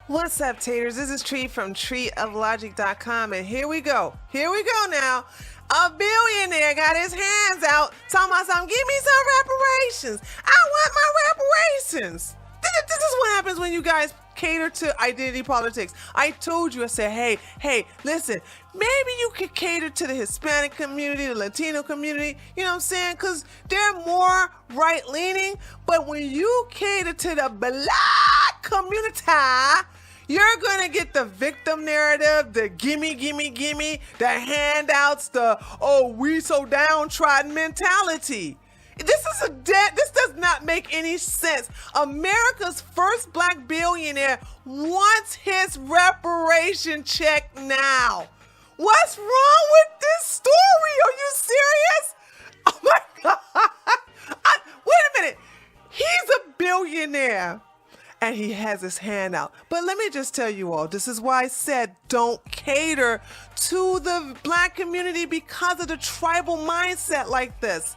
What's up, taters? This is Tree from treeoflogic.com, and here we go. Here we go now. A billionaire got his hands out talking about something. Give me some reparations. I want my reparations. This is what happens when you guys cater to identity politics. I told you, I said, hey, listen, maybe you could cater to the Hispanic community, the Latino community, you know what I'm saying? Because they're more right-leaning. But when you cater to the black community, you're going to get the victim narrative, the gimme, the handouts, the, oh, we so downtrodden mentality. This does not make any sense. America's first black billionaire wants his reparation check now. What's wrong with this story? Are you serious? Oh my God. Wait a minute. He's a billionaire and he has his hand out. But let me just tell you all, this is why I said don't cater to the black community because of the tribal mindset like this.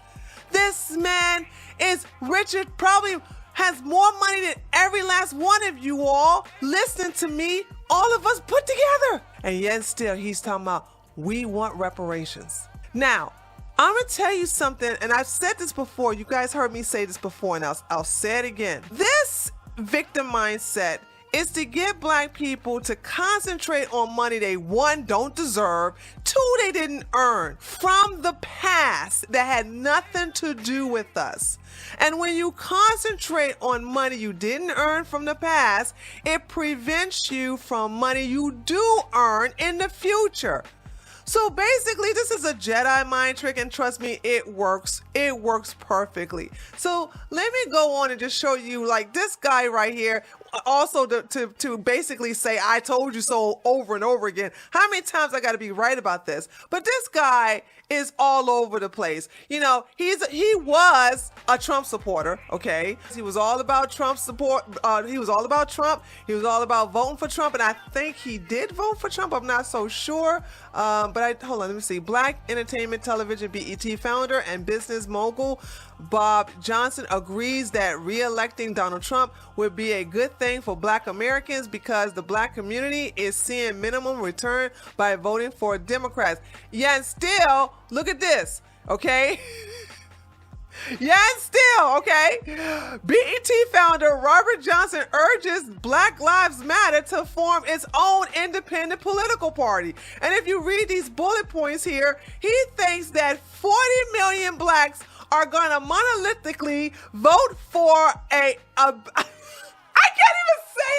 This man is Richard, probably has more money than every last one of you all listening to me, all of us put together. And yet still he's talking about we want reparations. Now, I'm going to tell you something, and I've said this before. You guys heard me say this before, and I'll say it again. This victim mindset is to get black people to concentrate on money they, one, don't deserve, two, they didn't earn from the past that had nothing to do with us. And when you concentrate on money you didn't earn from the past, it prevents you from money you do earn in the future. So basically, this is a Jedi mind trick, and trust me, it works. It works perfectly. So let me go on and just show you, like, this guy right here, also to basically say, I told you so over and over again. How many times I got to be right about this? But this guy is all over the place. You know, he was a Trump supporter, okay? He was all about Trump support. He was all about Trump. He was all about voting for Trump, and I think he did vote for Trump. I'm not so sure. Hold on, let me see. Black Entertainment Television BET founder and business mogul Bob Johnson agrees that re-electing Donald Trump would be a good thing for black Americans because the black community is seeing minimum return by voting for Democrats. Yet still, look at this, okay? Yet still, okay? BET founder Robert Johnson urges Black Lives Matter to form its own independent political party. And if you read these bullet points here, he thinks that 40 million blacks are going to monolithically vote for I can't even say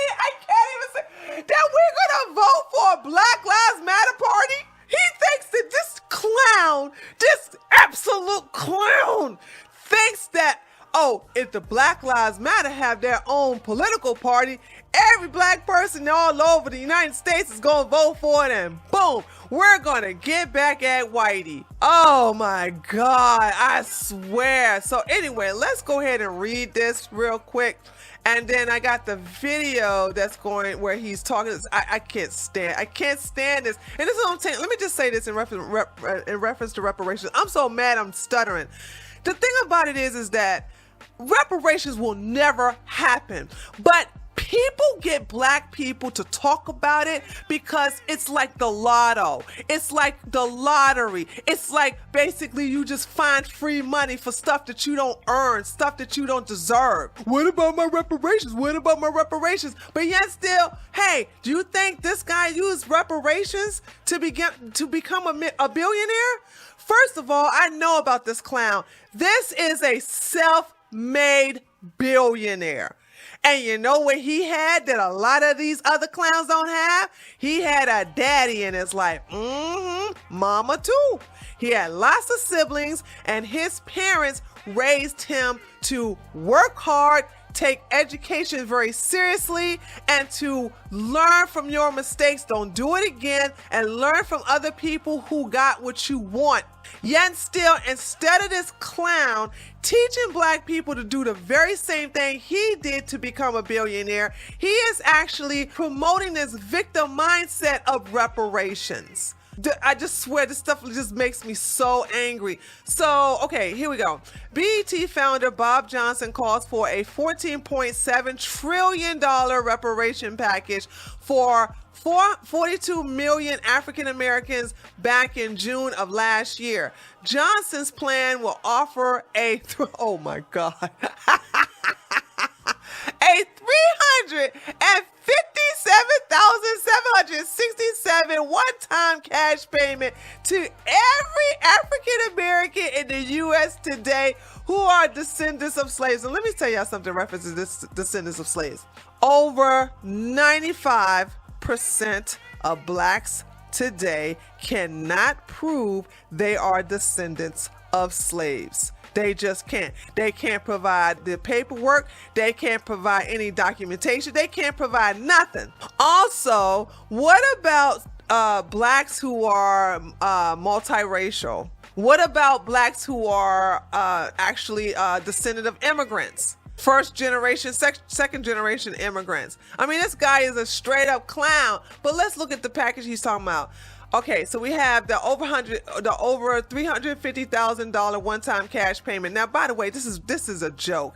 it. That we're going to vote for a Black Lives Matter party. He thinks that this absolute clown, thinks that, oh, if the Black Lives Matter have their own political party, every black person all over the United States is going to vote for it, and boom, we're going to get back at Whitey. Oh my God, I swear. So anyway, let's go ahead and read this real quick. And then I got the video that's going where he's talking. I can't stand this. And this is what I'm saying. Let me just say this in reference to reparations. I'm so mad I'm stuttering. The thing about it is that reparations will never happen. But people get black people to talk about it because it's like the lotto. It's like the lottery. It's like basically you just find free money for stuff that you don't earn, stuff that you don't deserve. What about my reparations? What about my reparations? But yet still, hey, do you think this guy used reparations to become a billionaire? First of all, I know about this clown. This is a self-made billionaire. And you know what he had that a lot of these other clowns don't have? He had a daddy in his life. Mama too. He had lots of siblings, and his parents raised him to work hard, take education very seriously, and to learn from your mistakes. Don't do it again, and learn from other people who got what you want. Yet still, instead of this clown teaching black people to do the very same thing he did to become a billionaire, he is actually promoting this victim mindset of reparations. I just swear this stuff just makes me so angry. So, okay, here we go. BET founder Bob Johnson calls for a $14.7 trillion reparation package for 42 million African Americans back in June of last year. Johnson's plan will offer oh my God. A $357,767 one-time cash payment to every African American in the U.S. today who are descendants of slaves. And let me tell y'all something references this descendants of slaves. Over 95% of blacks today cannot prove they are descendants of slaves. They just can't. They can't provide the paperwork. They can't provide any documentation. They can't provide nothing. Also, what about blacks who are multiracial? What about blacks who are actually descendant of immigrants? First generation, second generation immigrants. I mean, this guy is a straight up clown. But let's look at the package he's talking about. Okay, so we have the over $350,000 one-time cash payment. Now, by the way, this is a joke.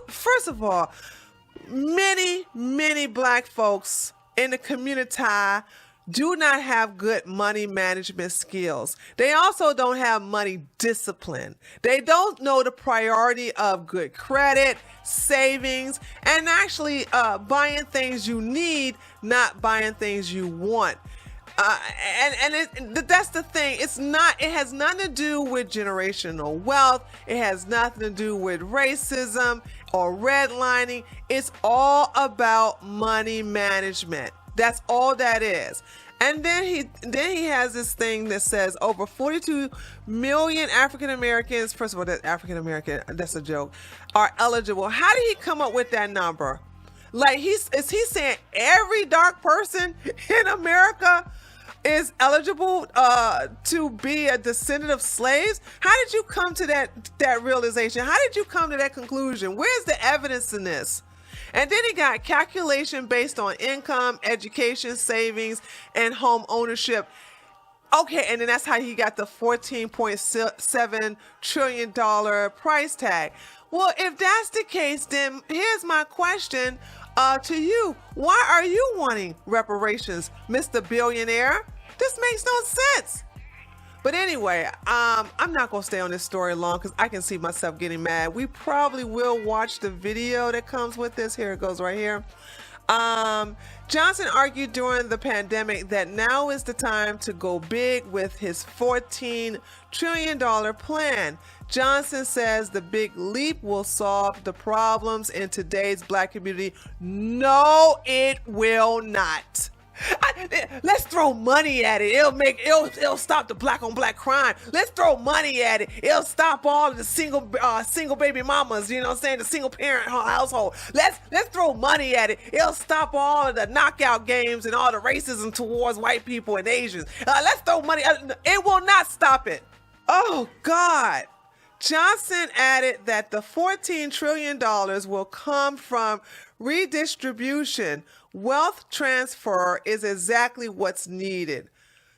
First of all, many black folks in the community do not have good money management skills. They also don't have money discipline. They don't know the priority of good credit, savings, and actually buying things you need, not buying things you want. That's the thing. It has nothing to do with generational wealth. It has nothing to do with racism or redlining. It's all about money management. That's all that is. And then he has this thing that says over 42 million African Americans, first of all, that African American, that's a joke, are eligible. How did he come up with that number? Like, is he saying every dark person in America is eligible to be a descendant of slaves? How did you come to that realization? How did you come to that conclusion? Where's the evidence in this? And then he got calculation based on income, education, savings, and home ownership. Okay, and then that's how he got the $14.7 trillion price tag. Well, if that's the case, then here's my question to you. Why are you wanting reparations, Mr. Billionaire? This makes no sense. But anyway, I'm not going to stay on this story long because I can see myself getting mad. We probably will watch the video that comes with this. Here it goes right here. Johnson argued during the pandemic that now is the time to go big with his $14 trillion plan. Johnson says the big leap will solve the problems in today's black community. No, it will not. Let's throw money at it. It'll stop the black on black crime. Let's throw money at it. It'll stop all of the single baby mamas, you know what I'm saying, the single parent household. Let's throw money at it. It'll stop all of the knockout games and all the racism towards white people and Asians. Let's throw money. It will not stop it. Oh God. Johnson added that the $14 trillion will come from redistribution. Wealth transfer is exactly what's needed.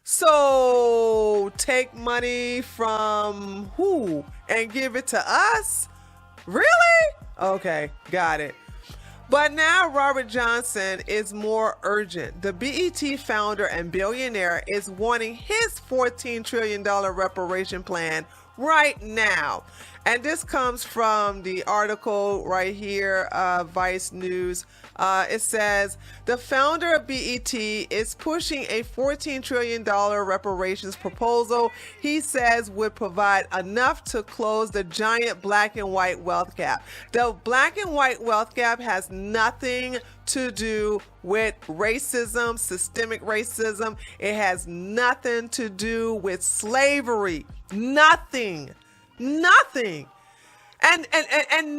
So take money from who and give it to us? Really? Okay, got it. But now Robert Johnson is more urgent. The BET founder and billionaire is wanting his $14 trillion reparation plan right now. And this comes from the article right here, Vice News. It says, the founder of BET is pushing a $14 trillion reparations proposal he says would provide enough to close the giant black and white wealth gap. The black and white wealth gap has nothing to do with racism, systemic racism. It has nothing to do with slavery. Nothing. And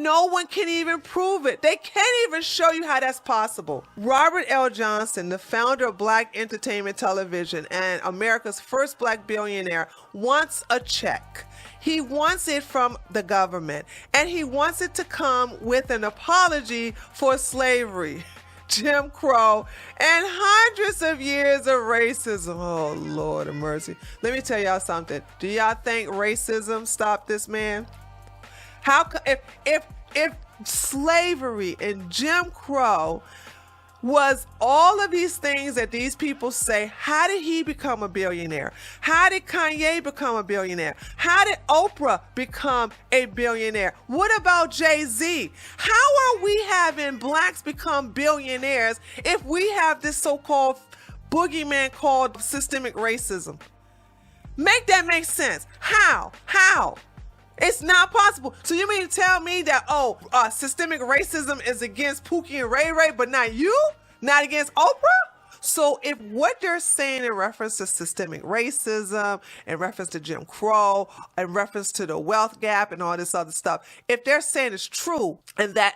no one can even prove it. They can't even show you how that's possible. Robert L. Johnson, the founder of Black Entertainment Television and America's first black billionaire, wants a check. He wants it from the government, and he wants it to come with an apology for slavery. Jim Crow, and hundreds of years of racism. Oh, Lord of mercy. Let me tell y'all something. Do y'all think racism stopped this man? If slavery and Jim Crow was all of these things that these people say, how did he become a billionaire? How did Kanye become a billionaire? How did Oprah become a billionaire? What about Jay-Z? How are we having blacks become billionaires if we have this so-called boogeyman called systemic racism? Make that make sense. How? It's not possible. So you mean to tell me that, systemic racism is against Pookie and Ray Ray, but not you? Not against Oprah? So if what they're saying in reference to systemic racism, in reference to Jim Crow, in reference to the wealth gap and all this other stuff, if they're saying it's true and that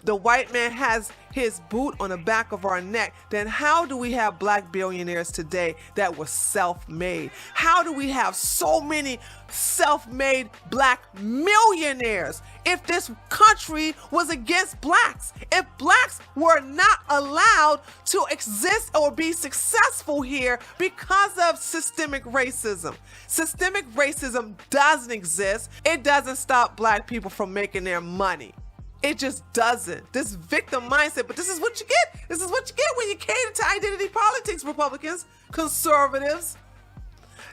the white man has his boot on the back of our neck, then how do we have black billionaires today that were self-made? How do we have so many self-made black millionaires if this country was against blacks? If blacks were not allowed to exist or be successful here because of systemic racism. Systemic racism doesn't exist. It doesn't stop black people from making their money. It just doesn't. This victim mindset, but this is what you get. This is what you get when you cater to identity politics, Republicans, conservatives.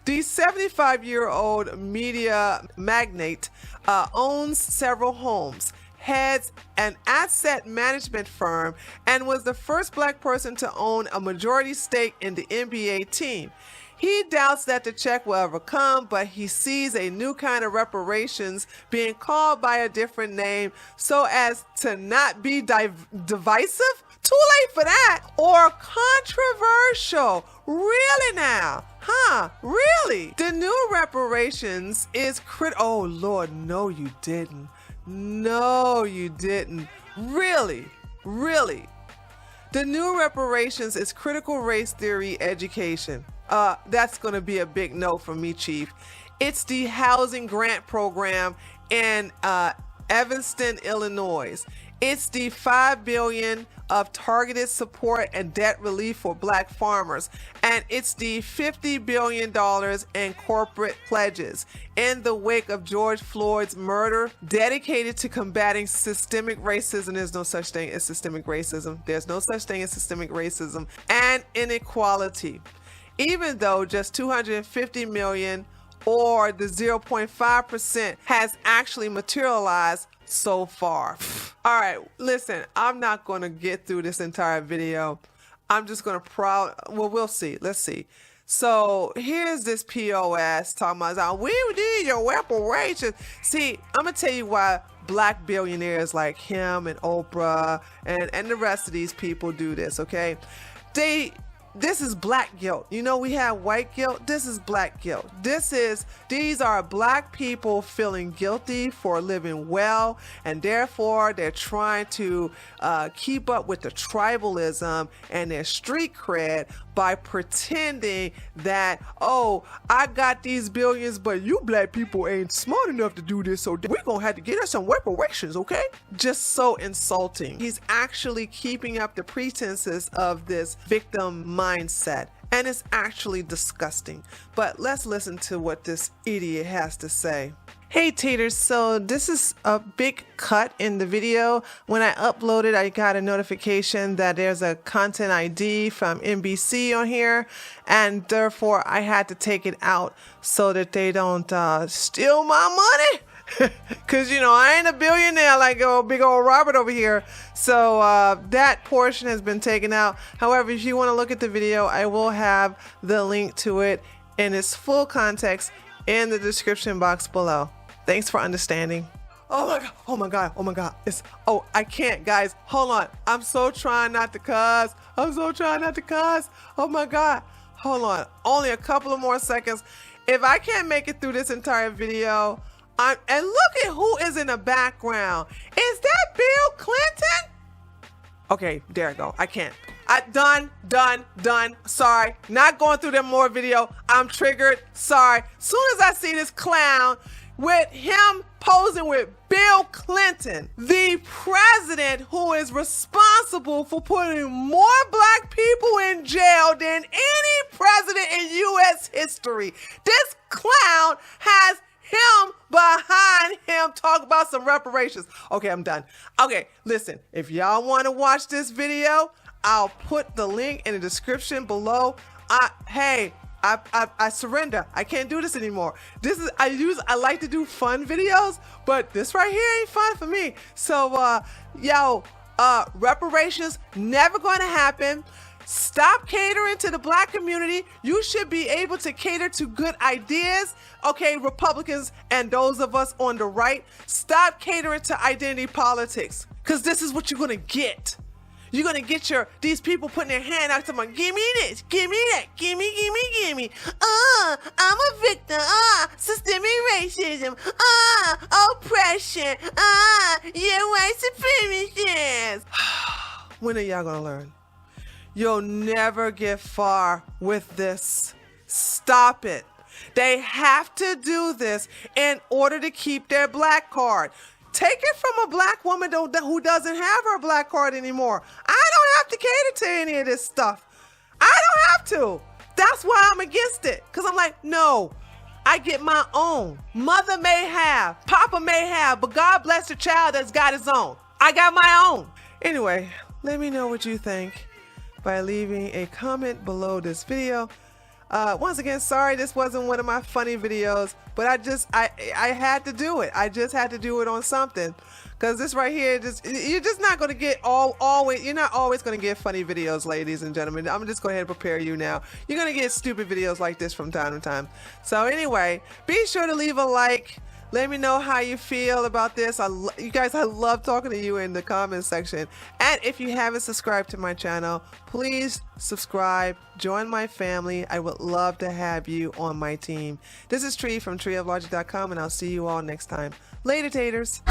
The 75-year-old media magnate owns several homes, heads an asset management firm, and was the first black person to own a majority stake in the NBA team. He doubts that the check will ever come, but he sees a new kind of reparations being called by a different name so as to not be divisive. Too late for that. Or controversial. Really now? Huh? Really? The new reparations is oh, Lord, no, you didn't. No, you didn't. Really? Really? The new reparations is critical race theory education. That's going to be a big no for me, Chief. It's the housing grant program in Evanston, Illinois. It's the $5 billion of targeted support and debt relief for black farmers. And it's the $50 billion in corporate pledges in the wake of George Floyd's murder, dedicated to combating systemic racism. There's no such thing as systemic racism. There's no such thing as systemic racism and inequality. Even though just $250 million or the 0.5% has actually materialized so far. All right, listen, I'm not going to get through this entire video. I'm just going to we'll see. Let's see. So here's this POS talking about, we need your reparations. See, I'm going to tell you why black billionaires like him and Oprah and the rest of these people do this, okay? This is black guilt. You know, we have white guilt. This is black guilt. These are black people feeling guilty for living well, and therefore they're trying to keep up with the tribalism and their street cred by pretending that, oh, I got these billions, but you black people ain't smart enough to do this, so we're gonna have to get us some reparations, okay? Just so insulting. He's actually keeping up the pretenses of this victim mindset, and it's actually disgusting. But let's listen to what this idiot has to say. Hey Taters, so this is a big cut in the video. When I uploaded, I got a notification that there's a content ID from NBC on here, and therefore I had to take it out so that they don't steal my money. Because, you know, I ain't a billionaire like big old Robert over here. So that portion has been taken out. However, if you want to look at the video, I will have the link to it in its full context in the description box below. Thanks for understanding. Oh my God, oh my God, oh my God. I can't, guys. Hold on. I'm so trying not to cuss. Oh my God. Hold on. Only a couple of more seconds. If I can't make it through this entire video, and look at who is in the background. Is that Bill Clinton? Okay, there I go. I can't. Done. Sorry. Not going through that more video. I'm triggered. Sorry. Soon as I see this clown with him posing with Bill Clinton, the president who is responsible for putting more black people in jail than any president in U.S. history. This clown has him behind him talk about some reparations. Okay, I'm done. Okay, listen, if y'all want to watch this video, I'll put the link in the description below. I surrender. I can't do this anymore. I like to do fun videos, but this right here ain't fun for me. So, reparations never going to happen. Stop catering to the black community. You should be able to cater to good ideas. Okay, Republicans and those of us on the right, stop catering to identity politics, because this is what you're going to get. You're going to get these people putting their hand out to me, give me this, give me that, give me. I'm a victim. Systemic racism. Oppression. You white supremacists. When are y'all going to learn? You'll never get far with this. Stop it. They have to do this in order to keep their black card. Take it from a black woman who doesn't have her black card anymore. I don't have to cater to any of this stuff. I don't have to. That's why I'm against it. Because I'm like, no, I get my own. Mother may have, Papa may have, but God bless the child that's got his own. I got my own. Anyway, let me know what you think by leaving a comment below this video. Once again, sorry this wasn't one of my funny videos, but I had to do it. I just had to do it on something, because this right here, you're just not going to get you're not always going to get funny videos, ladies and gentlemen. I'm just going to prepare you now. You're going to get stupid videos like this from time to time. So anyway, be sure to leave a like. Let me know how you feel about this. You guys, I love talking to you in the comment section. And if you haven't subscribed to my channel, please subscribe, join my family. I would love to have you on my team. This is Tree from treeoflogic.com, and I'll see you all next time. Later, taters.